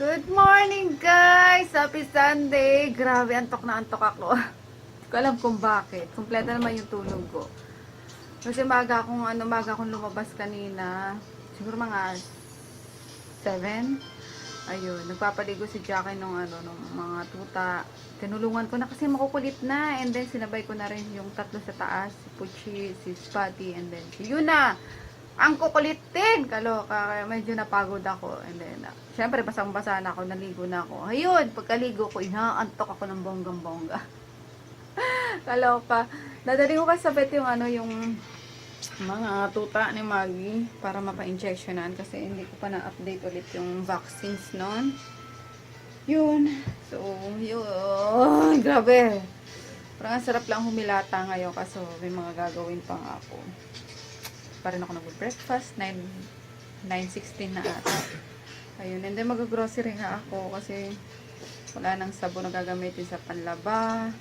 Good morning guys! Happy Sunday! Grabe, antok na antok ako. Hindi ko alam kung bakit. Kompleto naman yung tulog ko. Kasi maga akong lumabas kanina. Siguro mga 7. Ayun, nagpapaligo si Jackie nung mga tuta. Tinulungan ko na kasi makukulit na. And then sinabay ko na rin yung tatlo sa taas. Si Puchi, si Spotty, and then si Yuna. Ang kukulitin! Kaloka, kaya medyo napagod ako. And then, syempre, basang-basa na ako, naligo na ako. Ayun, pagkaligo ko, inaantok ako ng bonggang-bongga. Kaloka. Dadali ko kasi sa vet yung yung mga tuta ni Maggie para mapa-injectionan kasi hindi ko pa na-update ulit yung vaccines noon. Yun. So, yun. Grabe. Parang sarap lang humilata ngayon kasi may mga gagawin pang ako. Pa rin ako nag-breakfast, 9:16 na ata. Ayun, and then mag-grocery nga ako kasi wala nang sabon na gagamitin sa panlaba,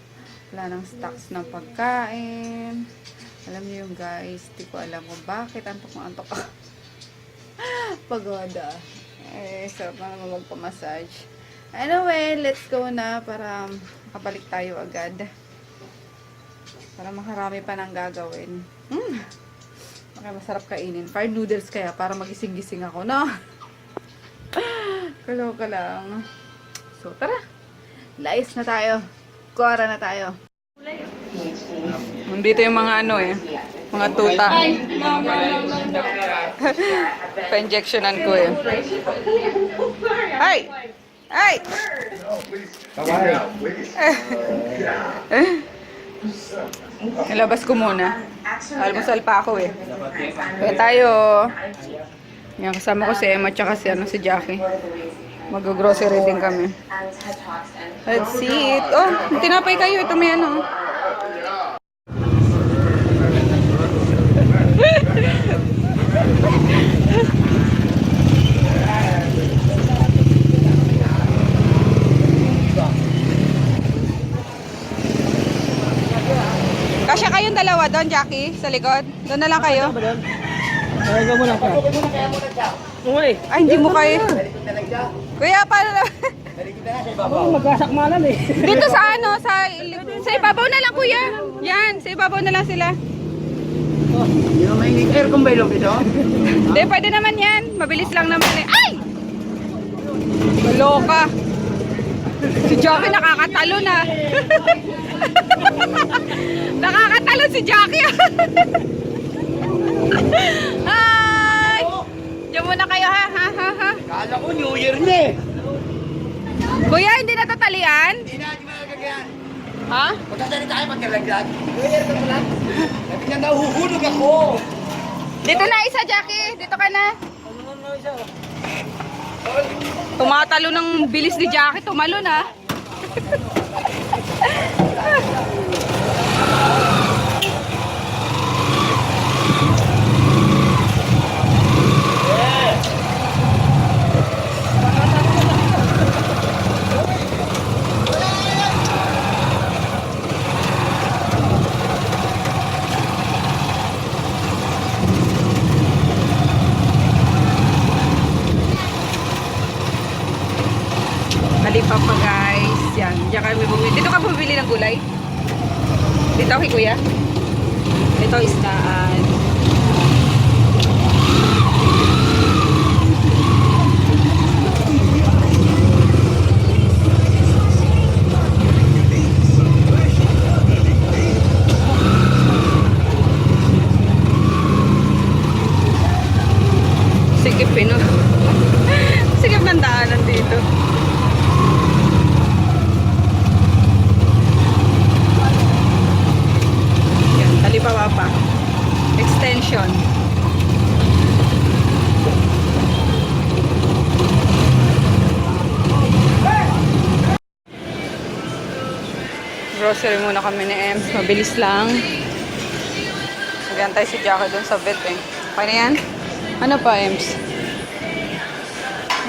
wala nang stocks ng pagkain. Alam niyo yung guys, di ko alam kung bakit antok na antok ako. Pagoda. Sarap na naman magpamassage. Anyway, let's go na para makabalik tayo agad. Para makarami pa nang gagawin. Okay, masarap kainin. Fried noodles kaya para magising-gising ako, no? Kaloka lang. So, tara. Layas na tayo. Kuwara na tayo. Nandito yung mga mga tuta. Pa-injectionan ko eh. Ay! Ay! Nilabas ko muna. Almusal pa ako eh. Kaya tayo. Yan, kasama ko si Emma tsaka si Jackie. Mag-grocery din kami. Let's see it. Oh, tinapay kayo. Ito may Kasya kayong dalawa doon, Jackie, sa likod? Doon na lang kayo. Talaga mo lang ka. Ay, hindi mo kayo. Kuya, paano na? Magkasakmalan eh. Dito sa sa ibabaw na lang, kuya. Yan, sa ibabaw na lang sila. Yung may aircon ba ilog ito? Hindi, pwede naman yan. Mabilis lang naman eh. Ay! Maloka. Si Jackie nakakatalo na. Nakakatalo si Jackie. Ay! Diyan muna kayo ha. Kala ko New Year na eh. Kuya, hindi natatalian? Hindi na magagagyan. Ha? Magkasali tayo magkalaglag. New Year ka pala. Sabi niya nahuhulog ako. Dito na isa, Jackie. Dito ka na. Ano naman isa? Tumatalo ng bilis ni Jackie. Tumalo na. Halipa pa guys. Yan. Diyan kami bumili. Dito ka bumili ng gulay? Dito kay kuya? Ito isdaan. Sikip eh, no? Sikip ng daanan dito. Talipapa pa. Extension. Grocery muna kami ni Ems. Mabilis lang. Magantay si Jackie doon sa vet eh. Okay na yan? Ano pa, Ems?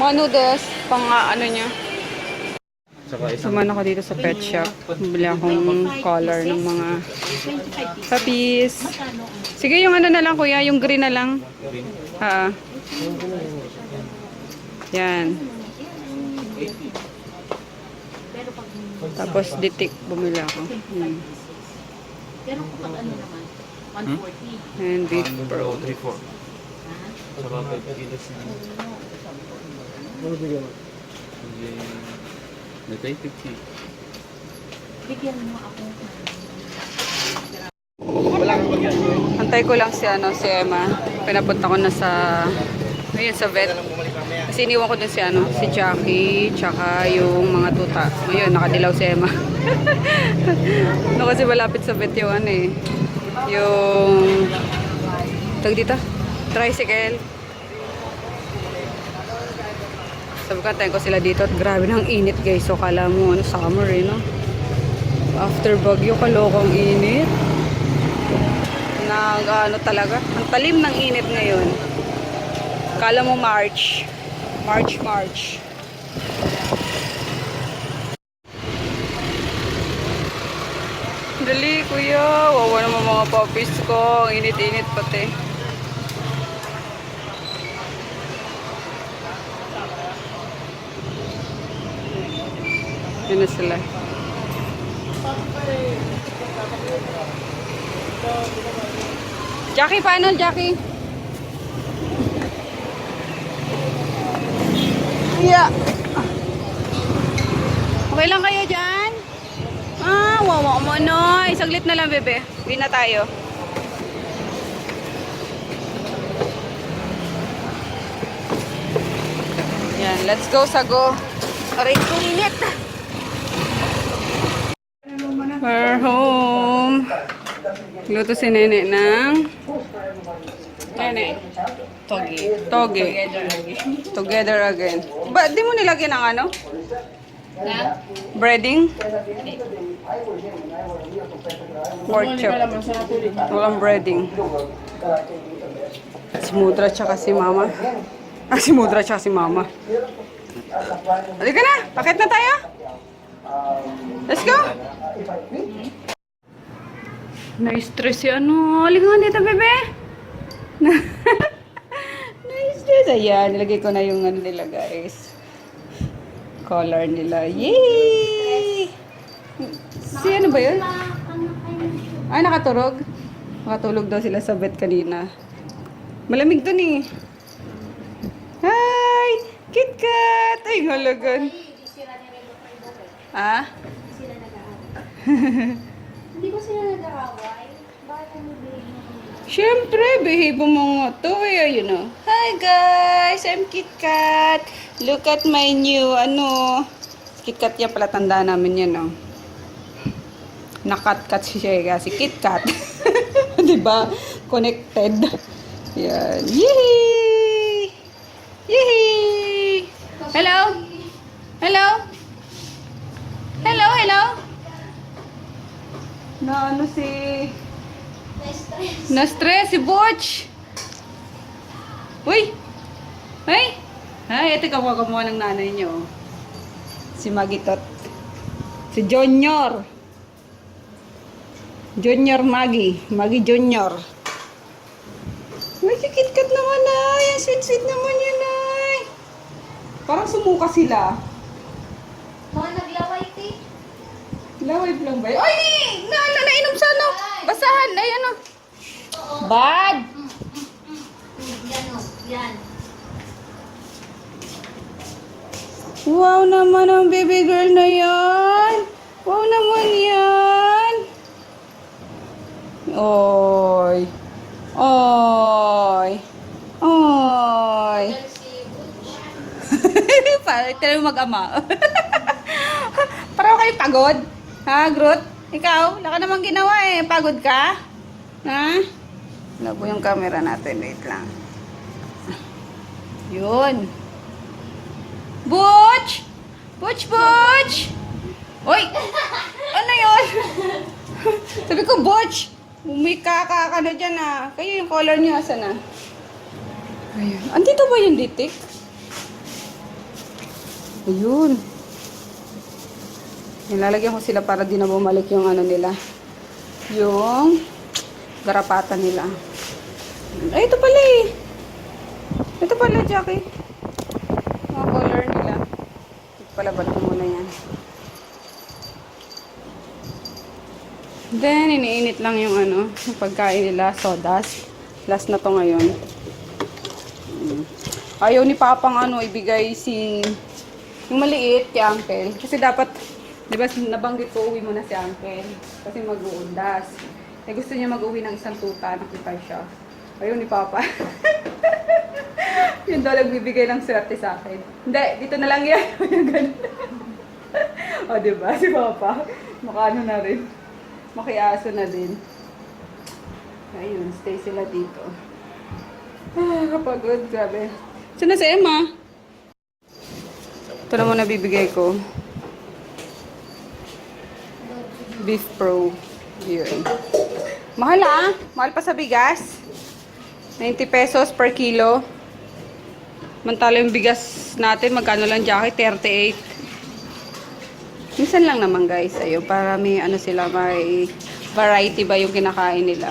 Mga noodles. Pang niya. Suman ako dito sa pet shop. Bili akong color ng mga puppies. Sige, yung na lang kuya, yung green na lang. Yan. Pero pag Tapos ditik, bumili ako. pero kapag ano naman, 140. And beef pro. 3-4. Ha? Saka 5 kilos na. Nagkay 50. Bigyan mo ako. Antay ko lang si si Emma. Pinapunta ko na sa ngayon sa vet. Kasi iniwan ko dun si Jackie, tsaka yung mga tuta. Ngayon, nakadilaw si Emma. No, kasi malapit sa vet yung yung tag dito, tricycle. Sabi ko, tayo ko sila dito at grabe ng init guys. So, kala mo, summer no? After bagyo, kalokang init. Talaga, ang talim ng init ngayon. Kala mo March. Dali, kuya. Wawa naman mga puppies ko. Ang init-init pati. Yun na sila. Jackie, paano, Jackie? Yeah. Okay lang kayo dyan? Wawa mo, no. Isaglit na lang, bebe. Uwi na tayo. Yan, let's go, sago. Aray, init. We're home. Luto si Nene ng Toge. Together again. Ba, di mo nilagyan ng ano? Breading? Pork chop. Walang breading. Si Mudra tsaka si Mama. Si Mudra tsaka si Mama. Halika na! Pakit na tayo! Let's go! Na-stress si Halika nga dito, bebe! Na-stress. Ayan, nilagay ko na yung nila, guys. Color nila. Yay! Si ano ba yun? Ay, nakaturog. Nakatulog daw sila sa bed kanina. Malamig dun eh. Hi! KitKat! Ay, halagan. Ah? Hindi ko sila nag-aaway. Bakit ano Siyempre, behave mo nga to. Ayun o. Hi guys! I'm KitKat. Look at my new, KitKat yan pala, tanda namin yan, no? Nakat-kat siya kasi KitKat. Diba? Connected. Yan. Yee! Yee! Hello? Hello? Hello? Hello? Na si... Na-stress si Butch. Uy! Ay! Ay, ito kamuha ng nanay niyo. Si Magitot. Si Junior. Junior Maggie. Maggie Junior. Uy, si KitKat naman ay. Ang sweet-sweet naman yun ay. Parang sumuka sila. Mga naglaway, te. Laway lang ba? Ay! Nainom sa basahan. Ay, Bad! Yan o, yan. Wow naman ang baby girl na yan. Wow naman yan. Oy. Oy. Oy. Para tayo mag-ama. Parang kayo pagod. Ha, Groot? Ikaw, wala ka namang ginawa eh. Pagod ka? Ha? Labo yung camera natin. Wait lang. Yun. Butch! Butch, Butch! Uy! Ano yun? Sabi ko, Butch! May kaka na dyan ah. Kayo yung color niyo, asa na? Ayun. Andito ba yung ditik? Ayun. Nilalagyan ko sila para di na bumalik yung nila. Yung garapatan nila. Ay, ito pala eh. Ito pala, Jackie. Mga color nila. pala, balik mo muna yan. Then, iniinit lang yung ano, yung pagkain nila, sodas. Last na to ngayon. Ayaw ni Papang ano, ibigay yung maliit kay Uncle. Kasi dapat, di ba, nabanggit ko, uwi mo na si Uncle. Kasi mag-uundas. Eh, gusto niya mag-uwi ng isang tuta, nakita siya. Ayaw ni Papa. Yun daw, nagbibigay ng swerte sa akin. Hindi, dito na lang yan. Yung ganun. O, diba, si Papa. Makaano na rin. Makiaso na din. Ayun, stay sila dito. Kapagod, grabe. Saan na si Emma? Ito na muna bibigay ko. Beef Pro. Yun. Mahal ah. Mahal pa sa bigas. 90 pesos per kilo. Mantalo yung bigas natin, magkano lang jacket? 38. Minsan lang naman guys, ayun, para may ano sila, may variety ba yung kinakain nila.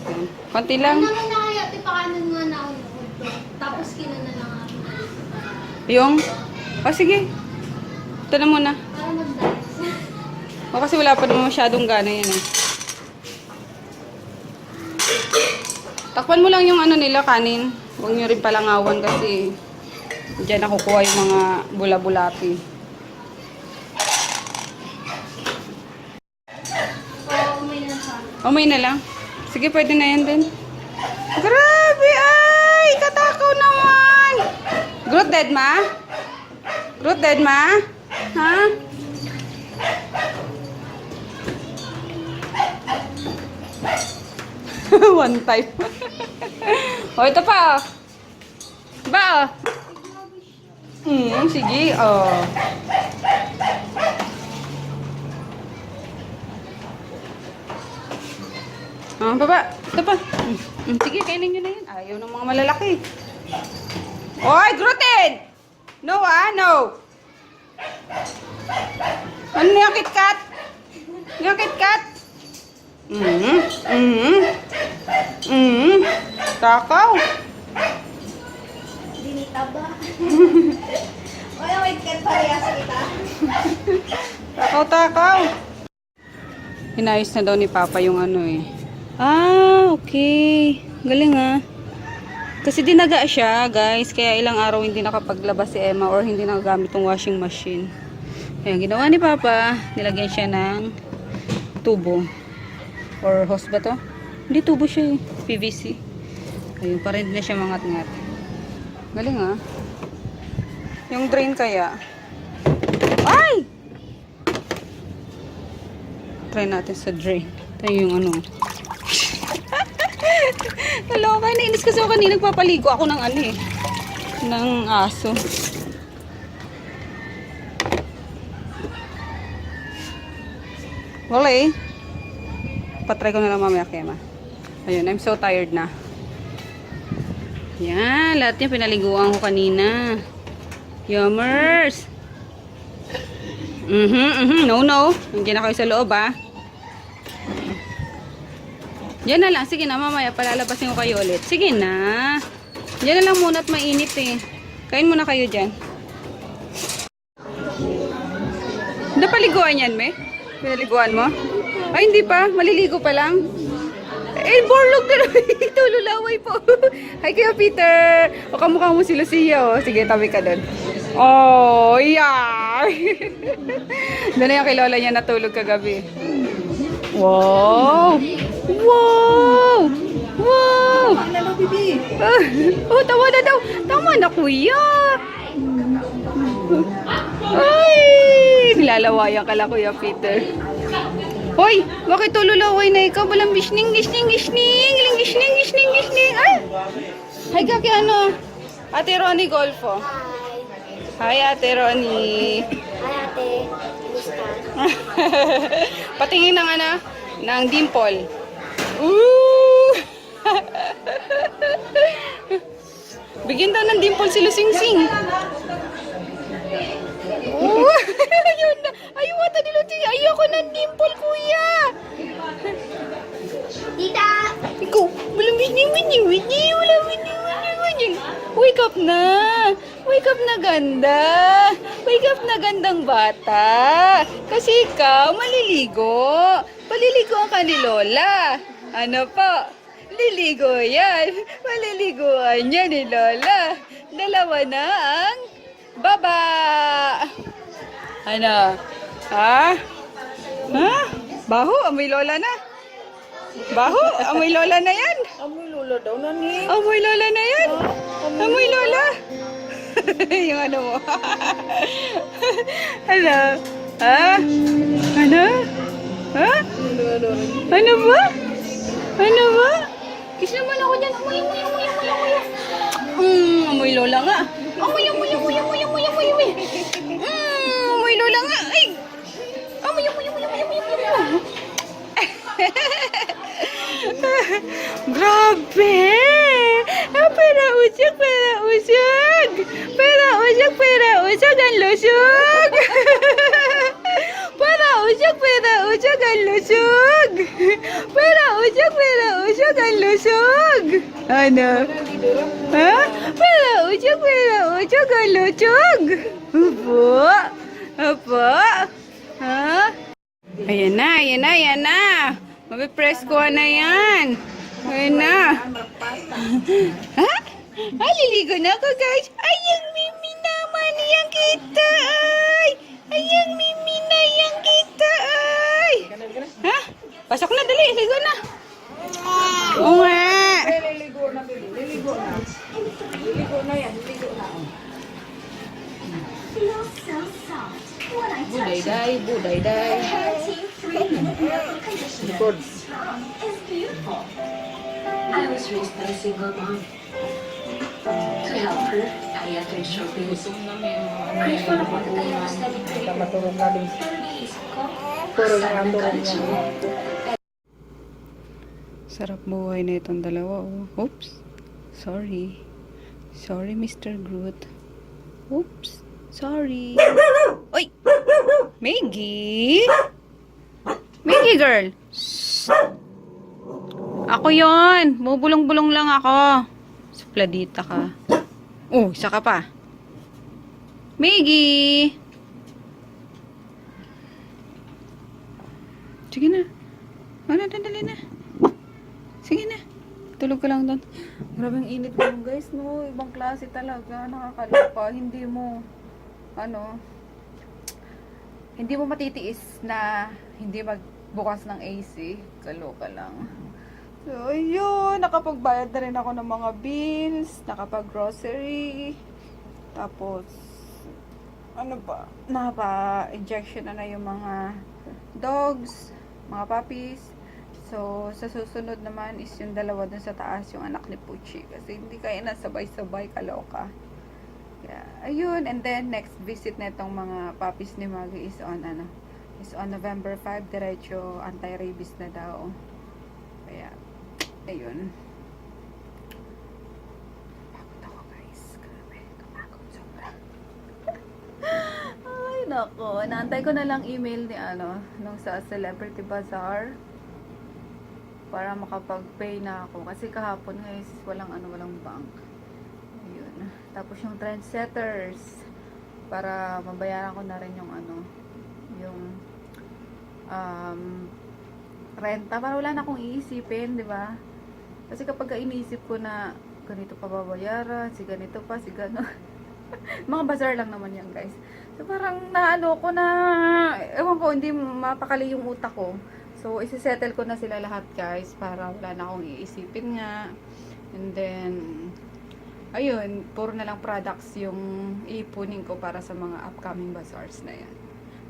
Ayun. Konti lang. Ano naman na kaya, tipakanan nga na ako to. Tapos kinana lang ako. Yung? O sige. Ito na muna. Para mag-dance. O kasi wala pa naman masyadong gana yan eh. Takpan mo lang yung ano nila, kanin. Huwag nyo rin palangawan kasi dyan nakukuha yung mga bula-bulati. Oo, may nasa. Umay na lang. Sige, pwede na yan din. Grabe ay! Katakaw naman! Groot dead ma? Groot dead ma? Ha? One time. O, ito pa. Ba? Sige. Oh. Baba. Ito pa. Sige, kainin nyo na yan. Ayaw ng mga malalaki. Oy, Grooted! No, no. Ano yung KitKat? Yung KitKat? Takaw. Dinita ba? Wala, wait, kan parehas kita. Takaw. Hinayos na daw ni Papa yung ano eh. Ah, okay. Galing ah. Kasi dinaga siya, guys. Kaya ilang araw hindi nakapaglabas si Emma or hindi nagagamit ng washing machine. Ayan, ginawa ni Papa. Nilagyan siya ng tubo. Or hose ba to? Hindi, tubo siya eh. PVC. Ayun, pa rin na siya mangat-ngat. Galing ah. Yung drain kaya. Ay! Try natin sa drain. Ito yung ano. Naloka, nainis kasi ako kanina. Nagpapaligo ako ng ano eh. Ng aso. Wala eh. Patry ko na lang mamaya kay Emma. Ayun, I'm so tired na. Yan, lahat yung pinaliguan ko kanina. Yummers! No. Nandiyan na kayo sa loob ah. Diyan na lang. Sige na, mamaya palalabasin ko kayo ulit. Sige na. Diyan na lang muna at mainit eh. Kain muna kayo dyan. Napaliguan yan, me? Pinaliguan mo? Ay, hindi pa. Maliligo pa lang. Eh, borlog na naman. Ito, lulaway po. Hi kayo, Peter. O, kamukha mo si Lucia, oh. Sige, tabi ka doon. Oh, yeah. Doon na yung kay Lola niya natulog kagabi. Wow. Wow. Wow. Hello, baby. Oh, tawa na daw. Tama na, kuya. Ay, nilalawayan ka lang, Kuya Peter. Hoy, bakit tululaway na ikaw? Walang gisning. Ay! Hi, kaki ano? Ate Ronnie Golfo. Hi, Ate Ronnie. Hi, ate. Kumusta? Patingin ng ano? Ng dimple. Ooh! Bigyan daw ng dimple si Lusingsing. Oh, ayun na. Ayaw ata ni Luting. Ayoko ng dimple, kuya. Tita! Ikaw, walang bining. Wake up na. Wake up na, ganda. Wake up na gandang bata. Kasi ikaw, maliligo. Paliligo ka ni Lola. Ano po? Liligo yan. Maliliguan niya ni Lola. Dalawa na ang baba. Ano? Ha? Ha? Baho? Amoy Lola na? Baho? Amoy Lola na yan? Amoy lola daw na ni. Amoy Lola na yan? Amoy Lola? Yung ano mo. Ano? Ha? Ano? Ha? Ano ba? Ano ba? Kiss naman ako dyan. Amoy, amoy, amoy, amoy, amoy. Amoy Lola nga. Amoy, amoy, amoy, amoy, amoy, amoy, amoy. Amoy Lola nga. Ay! Amoy, amoy, amoy, amoy, amoy, amoy. Grabe! Pera usog ang lusog! Para usog ang lusog! Ang lusog! Ano? Ha? Para usog ang lusog! Opo? Ha? Ayan na. Mapipress ko na yan. Ayan na. Ha? Liligo na ako, guys. Ay, ang mimi naman yang kita, ay. Ay, ang mimi na yang kita, ay. Ha? Pasok na, dali. Ligo na. Oo nga. Liligo na, Billy. Liligo na. Liligo na yan. Liligo na. Buday-day. Likod. I was raised by a single mom. To help her, I entered show business. Grateful ako that I have a steady career. Maturong na din. Pero naisip ko, Puro sana nga turong college yan. ako. Sarap buhay na itong dalawa. Oh. Oops. Sorry. Sorry, Mr. Groot. Oops. Sorry. Oy! Maggie! Maggie girl! Shh. Ako yon. Bubulong-bulong lang ako. Supladita ka. Oh, isa ka pa. Maggie! Sige na. Ano, dali na. Sige na. Tulog ka lang doon. Grabe ang init mo guys, no? Ibang klase talaga. Nakakalipa. Hindi mo matitiis na hindi magbukas ng AC. Kaloka lang. So, ayun. Nakapagbayad na rin ako ng mga bills. Nakapag-grocery. Tapos, napa-injection na yung mga dogs, mga puppies. So, sa susunod naman is yung dalawa dun sa taas, yung anak ni Pucci. Kasi hindi kaya na sabay-sabay, kaloka. Yeah, ayun. And then, next visit na itong mga puppies ni Maggie is on November 5. Diretso, anti-rabies na daw. Kaya, ayun. Pagod ako, guys. Grabe, kapagod sobra. Ay, nako. Naantay ko na lang email ni nung sa Celebrity Bazaar para makapag-pay na ako. Kasi kahapon, guys, walang bank. Ayun. Tapos yung trendsetters para mabayaran ko na rin yung renta. Para wala na akong iisipin, di ba? Kasi kapag iniisip ko na ganito pa babayaran, si ganito pa, si gano'n. Mga bazaar lang naman yan, guys. So parang ko na, ewan ko, hindi mapakali yung utak ko. So isi-settle ko na sila lahat, guys, para wala na akong iisipin nga. And then ayun, puro na lang products yung iipunin ko para sa mga upcoming bazaars na yan.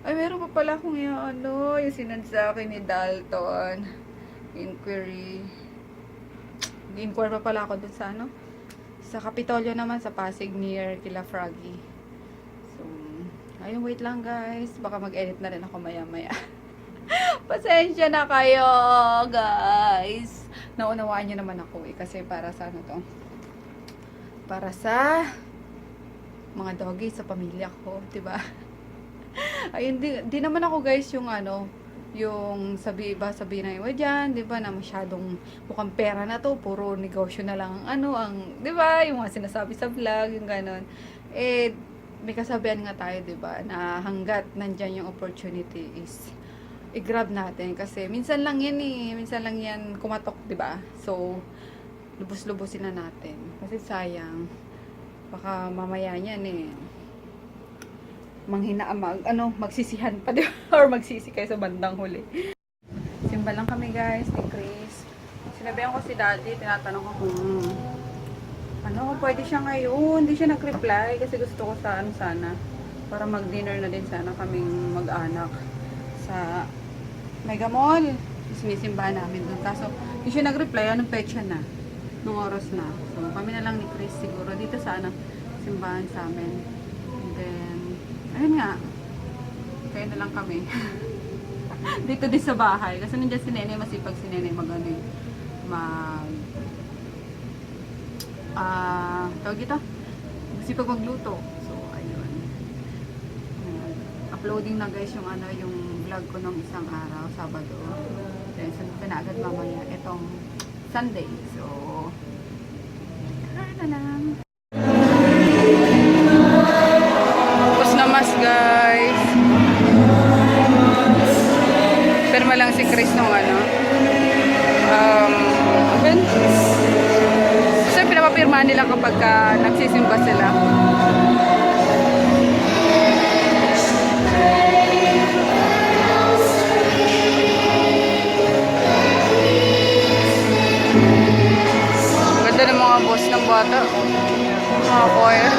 Ay, meron pa pala akong yung sinad sa akin ni Dalton. Inquiry. Inquire pa pala ako dun sa sa Kapitolyo naman, sa Pasig, near kila Froggy. So, ayun, wait lang guys. Baka mag-edit na rin ako maya-maya. Pasensya na kayo, guys. Naunawaan nyo naman ako kasi para sa para sa mga doggy sa pamilya ko, 'di ba? Ayun, di naman ako guys yung yung sabihin na iba dyan, 'di ba, na masyadong mukhang pera na to, puro negosyo na lang ang 'di ba, yung mga sinasabi sa vlog, yung ganon. may kasabihan nga tayo, 'di ba, na hangga't nandyan yung opportunity is i-grab natin kasi minsan lang yan minsan lang yan kumatok, 'di ba? So lubos-lubosin na natin kasi sayang baka mamaya niyan magsisihan pa, 'di ba? Or magsisi kayo sa bandang huli. Simba lang kami, guys, ni Chris. Sinabihan ko si Daddy, tinatanong ko kung kung pwede siya ngayon. Hindi siya nag-reply kasi gusto ko sa sana para mag-dinner na din sana kaming mag-anak sa Mega Mall. Sinisimbahan namin doon. Kaso, hindi siya nag-reply. Anong petsa na? Nung oras na. So, kami na lang ni Chris siguro dito sa simbahan sa amin. And then, ayun nga. Kaya na lang kami. Dito din sa bahay. Kasi nandiyan si Nene, masipag si Nene tawag ito? Masipag magluto. So, ayun. Uploading na guys yung yung vlog ko nung isang araw, Sabado. Then, sunod ko na agad mamaya itong Sunday. So, tara na lang. Tapos na mas guys. Perma lang si Chris nung so pinapapirmahan nila kapag nagsisimba sila. Ganda ng mga boss ng bata, mga choir.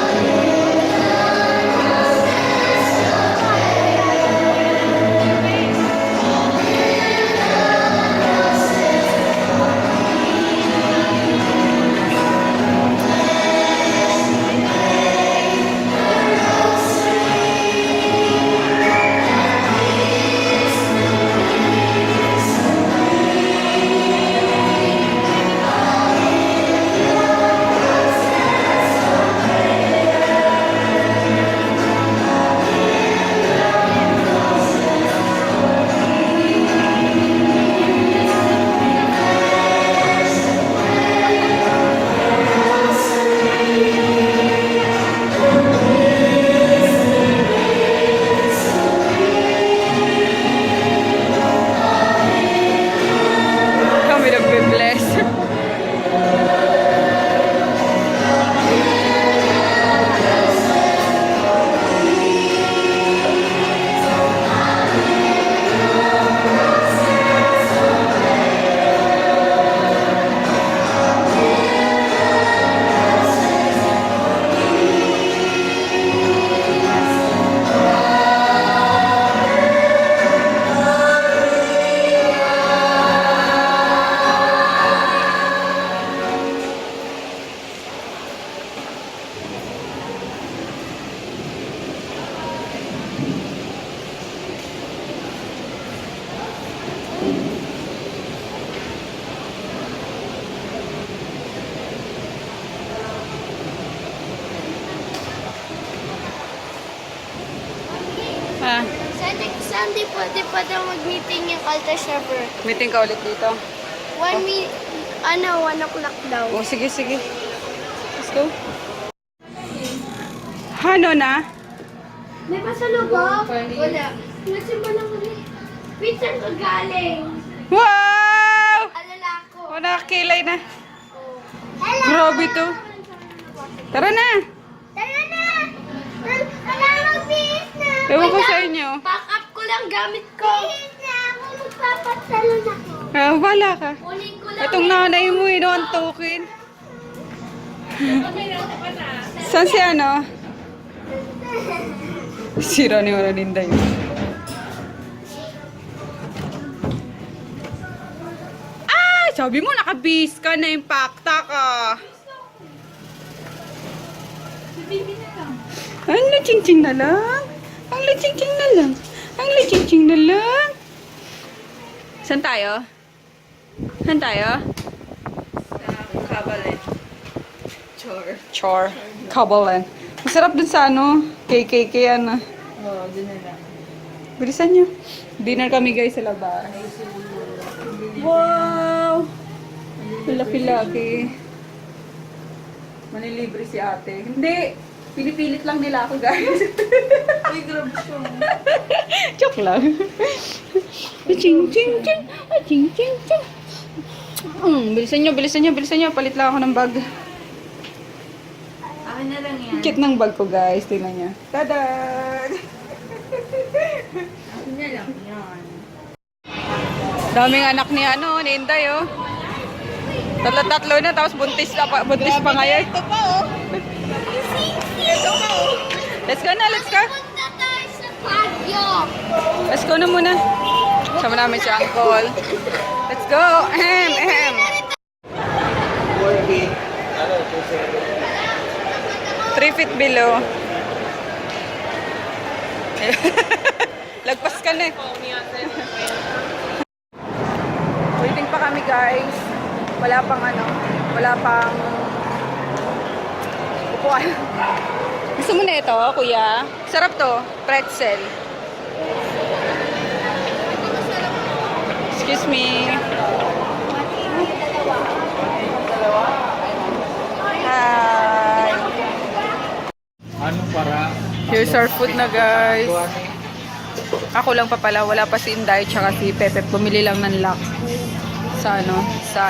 Sunday pwede pa daw mag-meeting yung altar server. Meeting ka ulit dito. 1 o'clock daw. Oh, sige. Let's go. Ano na? May pasalubong? Wala. Nasimba lang kami. Pizza ka galing. Wow! Alala ko. Wala kilay na. Hello! Grabe to. Tara na! Tara na! Wala mag-bihis na! Ewan ko sa inyo. Pack up ko lang gamit ko. Bihis na! Ako magpapasalon ako. Wala ka. Kunin ko lang. Itong nanay mo, inuantukin. Saan si Sira ni Maralinda yun. Sabi mo, nakabis ka na, impacta ka. Ang laching-ching na lang. Saan tayo? Kabalen. Chor. Kabalen. Masarap dun sa KKK Oo, dun na lang. Bilisan nyo. Dinner kami guys sa labas. Wow! Laki-laki. Manilibre si ate. Hindi! Pinipilit lang nila ako, guys. Uy, grabe siya. Joke lang. Ching, ching, ching. Ching, ching, ching. Bilisan nyo. Palit lang ako ng bag. Akin na lang yan. Cute ng bag ko, guys. Tingnan nyo. Tada! Akin na lang yan. Daming anak ni ni Inday, oh. Tatlo na, tapos buntis pa ngayon. Ito pa, oh. Let's go na, let's go. Punta tayo sa Baguio. Let's go na muna. Sama namin si Uncle. Let's go. Ahem, ahem. 3 feet below. Lagpas ka na eh. Waiting pa kami, guys. Wala pang upuan. Gusto mo na ito, kuya? Sarap to, pretzel. Excuse me. Hi. Ano para? Here's our food na, guys. Ako lang pa pala, wala pa si Inday tsaka si Pepe. Bumili lang ng lock sa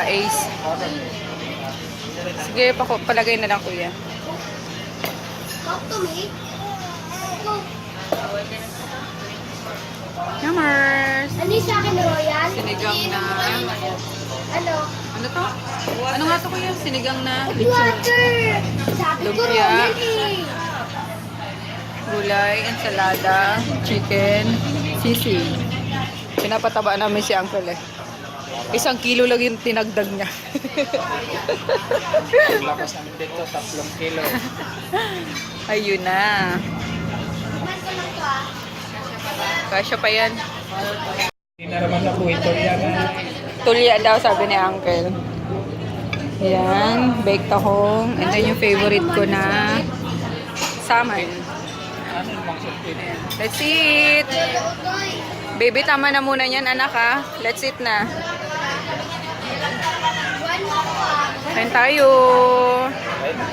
Ace. Sige, palagay na lang, kuya. Talk to me. Go. Yummers! Ano yung sa akin, Royal? Sinigang na... Ano? Ano to? Ano nga to, kuya? Sinigang na Water! Sabi ko, Lumpia. Royal eh. gulay, ensalada, chicken, sisig. Pinapataba namin si Uncle eh. 1 kilo lang yung tinagdag niya. Lakas namin dito, 3 kilo. Ayun na. Kumain ko lang to ah. Kasya pa yan. Hindi na naman ako ito yan. Tulya daw, sabi ni Uncle. Yan, baked tahong. And then yung favorite ko na salmon. Ano namang sukit? Let's eat! Baby, tama na muna yan, anak ha. Let's eat na. Kain tayo.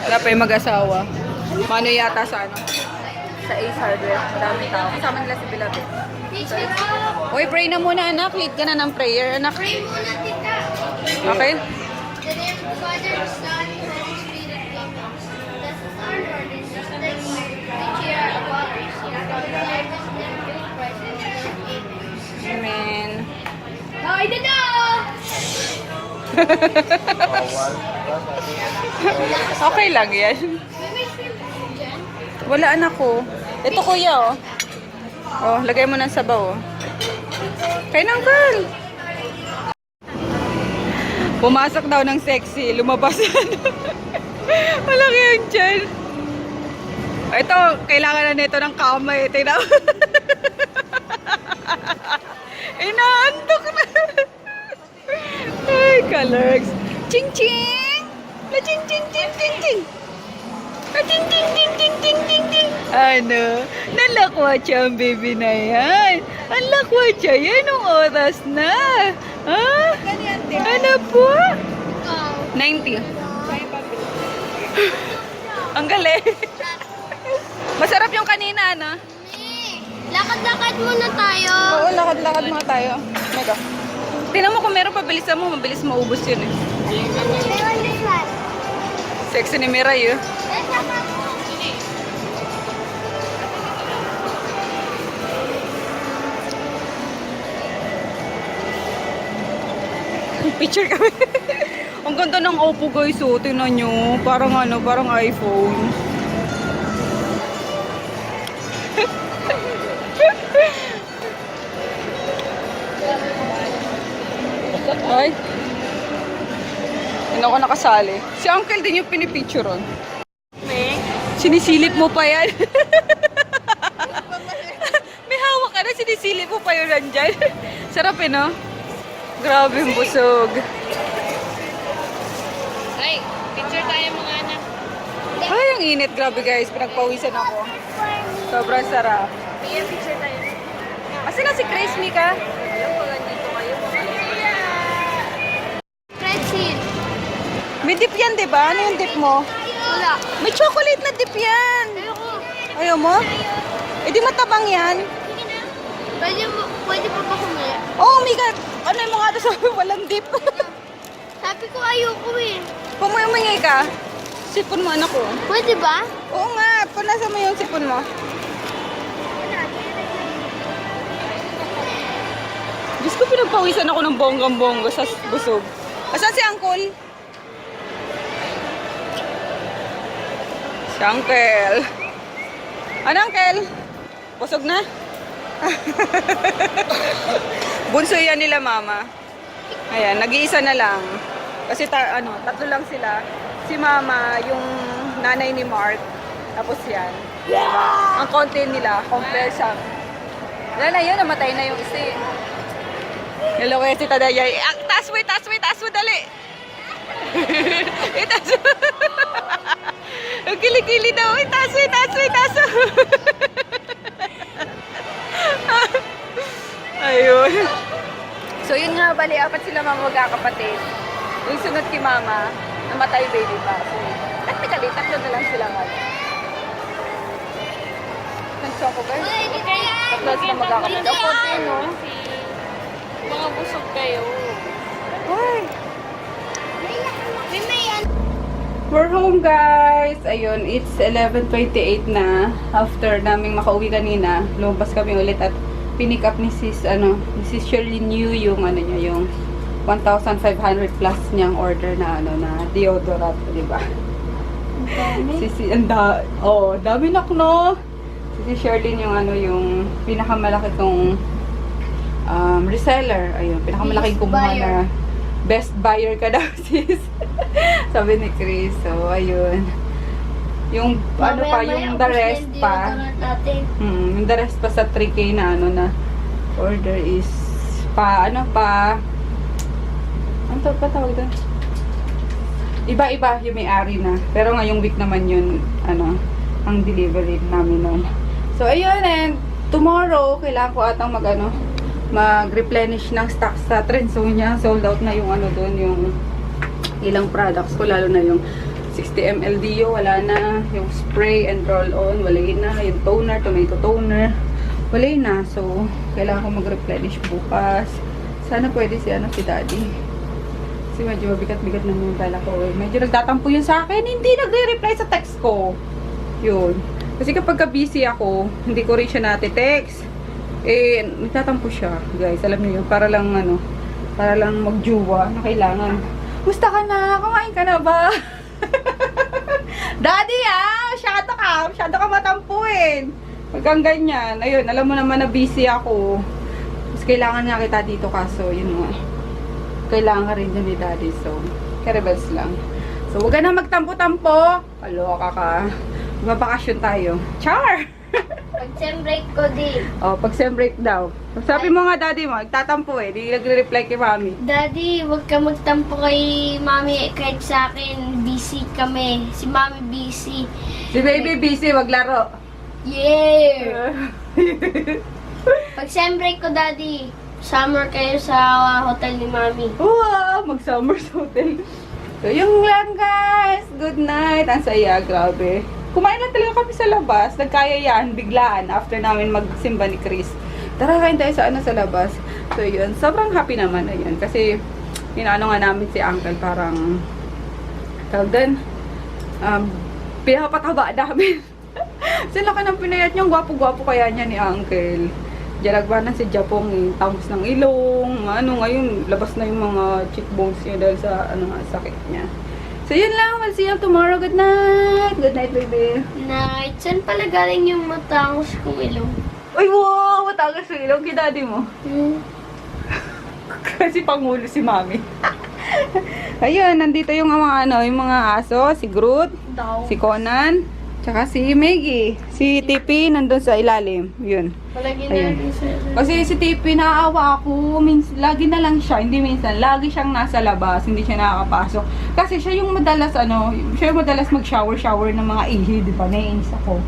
Wala pa yung mag-asawa. Mano yata sa sa Ace Hardware. Maraming tao. Kasama nila si Bilabit. Uy, pray na muna, anak. Lead ka na ng prayer, anak. Pray muna, tita. Okay? The name of the Father, the Son, and the Holy Spirit, amen. This is our Lord, and this is the which ye are above us. Ye are from the likeness of them, with Christ, and the Lord, amen. Amen. Hoy, dada! Okay lang yan. May shrimp dyan. Wala, anak ko. Ito, kuya, oh. Oh, lagay mo ng sabaw, oh. Kain, Uncle. Pumasok daw ng sexy. Lumabas. Malaki yun dyan. Ito, kailangan na nito ng kamay. Tingnan mo. Inaantok na. Ay, colors. Ching ching! La ching ching ching ching ching! La ching ching ching ching ching ching ching! Ano? Nalakwatsa ang baby na yan. Ang lakwatsa yan nung oras na. Ha? Ano po? 90. Ang galing. Masarap yung kanina, ano? Lakad-lakad muna tayo. Oo, lakad-lakad mga tayo. Mega. Tingnan mo kung meron pa, bilisan mo. Mabilis maubos yun eh. Meron this one. Sexy ni Miray eh. Picture kami. Ang ganda ng Oppo, guys. Oh, tingnan nyo. Parang parang iPhone. Ay. Hindi ako nakasali. Si Uncle din yung pinipictureon. Sinisilip mo pa yan. May hawak ka na, sinisilip mo pa yun nandyan. Sarap eh, no? Grabe yung busog. Ay, picture tayo mga anak. Ay, ang init. Grabe guys, pinagpawisan ako. Sobrang sarap. Mia, picture tayo. Kasi na si Grace, Mika. Pretzel. May dip yan, di ba? Ano yung dip mo? Wala. May chocolate na dip yan. Ayoko. Ayaw mo? Eh di matabang yan. Pwede pa ba kumaya? Oh, Mika. Ano yung mga ito sabi? Walang dip. Sabi ko ayoko eh. Pumamingay ka. Sipon mo, anak ko. Pwede ba? Oo nga. Punasan mo yung sipon mo. Diyos ko, pinagpawisan ako ng bonggang-bongga sa busog. Asan si Uncle? Si Uncle. Ano, Uncle? Busog na? Bunso yan nila, Mama. Ayan, nag-iisa na lang. Kasi tatlo lang sila. Si Mama, yung nanay ni Mark. Tapos yan. Ang konti nila, compare sa... Wala na yun, namatay na yung isa eh. Hello, kaya si Tadayay. Taas mo, dali. Taas mo. Ang kilikili daw. Taas mo. Ayun. So, yun nga, bali, apat sila mga magkakapatid. Yung sunod kay Mama, namatay baby pa. So, technically, tatlo na lang sila nga. Nagsok ko, guys. Tatlo sila magkakapatid. Ang konti, no? Mga busog kayo. Ay! We're home, guys! Ayun, it's 11:28 na. After naming makauwi kanina, lumabas kami ulit at pinick up ni Sis Shirley New yung niya, yung 1,500 plus niyang order na na deodorant, di ba? Dami no. Si Shirley yung yung pinakamalaki kong reseller. Ayun, pinakamalaking kumuha na best buyer ka daw, sis. Sabi ni Chris. So, ayun. Yung yung the rest pa. Yung the rest pa sa 3K na na order is ano pa tawag doon? Iba-iba yung may-ari na. Pero ngayong week naman yun, ang delivery namin nun. So, ayun, and tomorrow, kailangan ko atang mag-replenish ng stock sa Trendsonia. Sold out na yung doon, yung ilang products ko, lalo na yung 60 ml Dio, wala na. Yung spray and roll-on, wala na. Yung toner, tomato toner, wala na. So, kailangan ko mag-replenish bukas. Sana pwede si Daddy. Kasi medyo mabigat-bigat na yung pala ko. Medyo nagtatampo yun sa akin. Hindi nagre-reply sa text ko. Yun. Kasi kapag busy ako, hindi ko rin siya nati-text. Nagtatampo siya, guys. Alam niyo yun, para lang magjuwa na kailangan. Gusto ka na? Kumain ka na ba? Daddy, masyado ka matampuin. Pagkang ganyan. Ayun, alam mo naman na busy ako. Mas kailangan nga kita dito, kaso, yun nga. Kailangan rin dyan ni Daddy. So, caribels lang. So, huwag ka na magtampo-tampo. Kaloka ka. Mabakasyon tayo. Char! Pag-sem break ko din. Pag-sem break daw. Sabi mo nga, Daddy mo, nagtatampo di nagre-reply kay Mami. Daddy, huwag ka magtampo kay Mami kahit sa akin. Busy kami. Si Mami busy. Si Baby busy, maglaro. Yeah! Pag-sem break ko, Daddy. Summer kayo sa hotel ni Mami. Wow! Mag-summer sa hotel. So, yung lang, guys. Good night. Ang saya, grabe. Kumain lang talaga kami sa labas. Nagkaya yan, biglaan, after namin magsimba ni Chris. Tara, kain tayo sa labas. So, yun. Sobrang happy naman. Ayan. Kasi, inaano nga namin si Uncle, parang, tawag din, pinapataba namin. Sila ka ng pinayat niyang gwapo-gwapo kaya niya ni Uncle. Jalagbanan si Japong, tangos ng ilong, ngayon, labas na yung mga cheekbones niya dahil sa, sakit niya. So, yun lang. We'll see you tomorrow. Good night. Good night, baby. Night. Saan pala galing yung matangos kong ilong? Ay, wow! Matagas yung ilong kay Daddy mo. Kasi pangulo si Mami. Ayun, nandito yung mga yung mga aso. Si Groot, si Conan, tsaka si Maggie. Si Tippy, nandun sa ilalim. Yun. Palagi Ayun. natin sa... Kasi si Tippy, naaawa ako. Lagi na lang siya. Hindi minsan. Lagi siyang nasa labas. Hindi siya nakakapasok. Kasi siya yung madalas, siya yung madalas mag-shower ng mga ihi, di ba? Naiinis ako.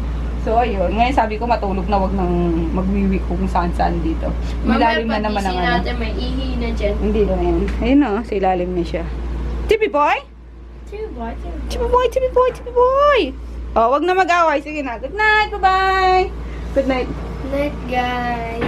So, ayun. Ngayon sabi ko, matulog na, wag nang magwiwi kung saan-saan dito. Ilalim na naman ang natin, may ihi na dyan. Hindi na yan. Ayun sa ilalim na siya. Tippy boy? Chibi boy, chibi boy, chibi boy. Oh, wag na mag-away. Sige na. Good night. Bye-bye. Good night. Night, guys.